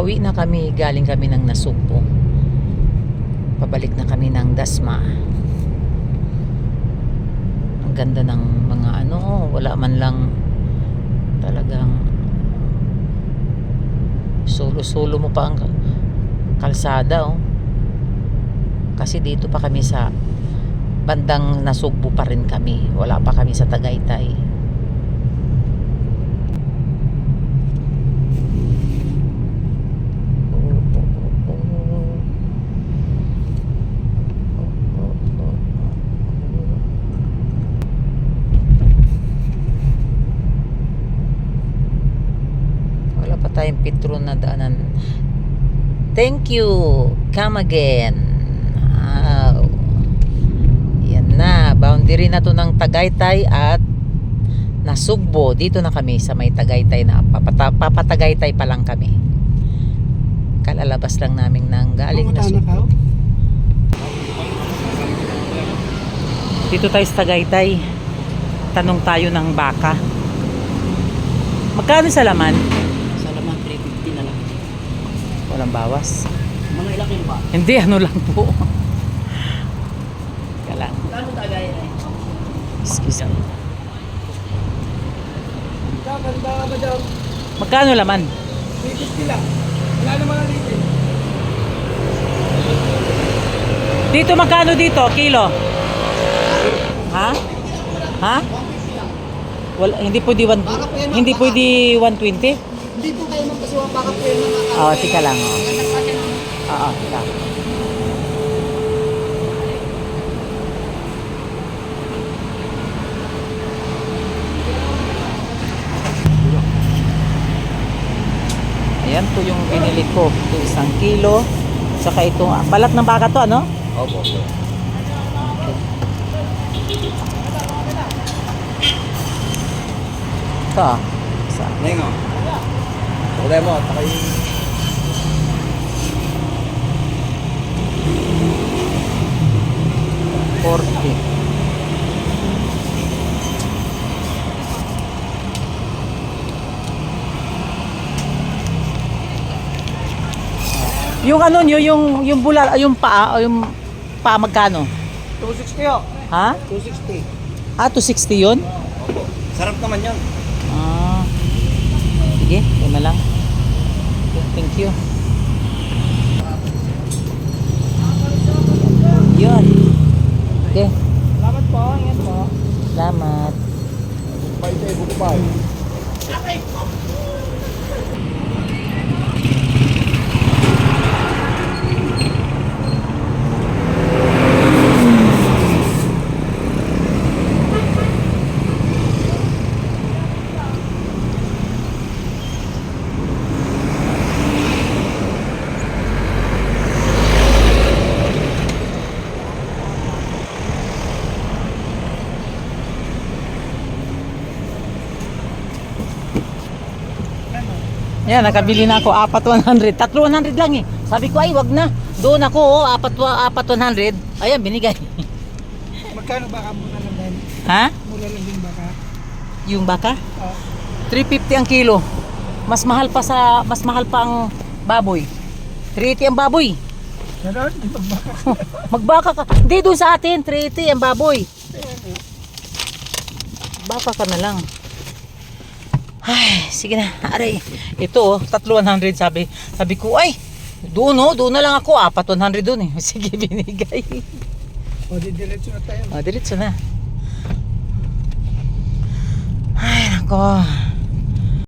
Pauwi na kami, galing kami ng Nasugbo. Pabalik na kami ng Dasma. Ang ganda ng mga wala man lang talagang solo-solo mo pa ang kalsada Kasi dito pa kami sa bandang Nasugbo pa rin kami. Wala pa kami sa Tagaytay. Tayong Petron na daanan. Thank you. Come again. Yan na. Boundary na to ng Tagaytay at Nasugbo. Dito na kami sa may Tagaytay na. Papatagaytay pa lang kami. Kalalabas lang namin ng galing Nasugbo. Dito tayo sa Tagaytay. Tanong tayo ng baka. Magkano sa laman? Walang bawas. Mga ilakin ba? Hindi, lang po. Kala. Kano tagay ay? Excuse me. Ganda ka ba dyan? Magkano laman? 350 lang. Wala naman ang litin. Dito magkano dito? Kilo? Ha? Ha? Wala, hindi pwede hindi pwede 120? Hindi po kayo man kasi baka po yun mga Oo, tika lang. Oo, tika. Ayan po yung binili ko. Ito 1 kilo. Saka itong balat ng baka to, ano? Opo. Ito. Isa. Nengo. Kulay mo, takay. Yung yung bulal, yung paa magkano? 260 yo. Ha? 260. 260 yun? Opo. Sarap naman yun. Sige, yun na lang. Okay, thank you. Yun. Okay. Salamat po, ingat po. Salamat. Bye tayo, bukbay. Yan, nakabili na ako 4,100. 3,100 lang eh. Sabi ko ay wag na. Doon ako 4,100. Ayan, binigay. Magkano baka mura lang din? Ha? Mura lang din baka? Yung baka? 350 Oo. ang kilo. Mas mahal pa ang baboy. 380 ang baboy. Meron? Magbaka. Magbaka ka. Hindi doon sa atin, 380 ang baboy. Baka ka na lang. Ay, sige na. Aray. Ito 3,100 sabi ko ay doon na lang ako 4,100 doon eh. Sige, binigay. O, diretso na tayo. Diretso na. Ay, nako.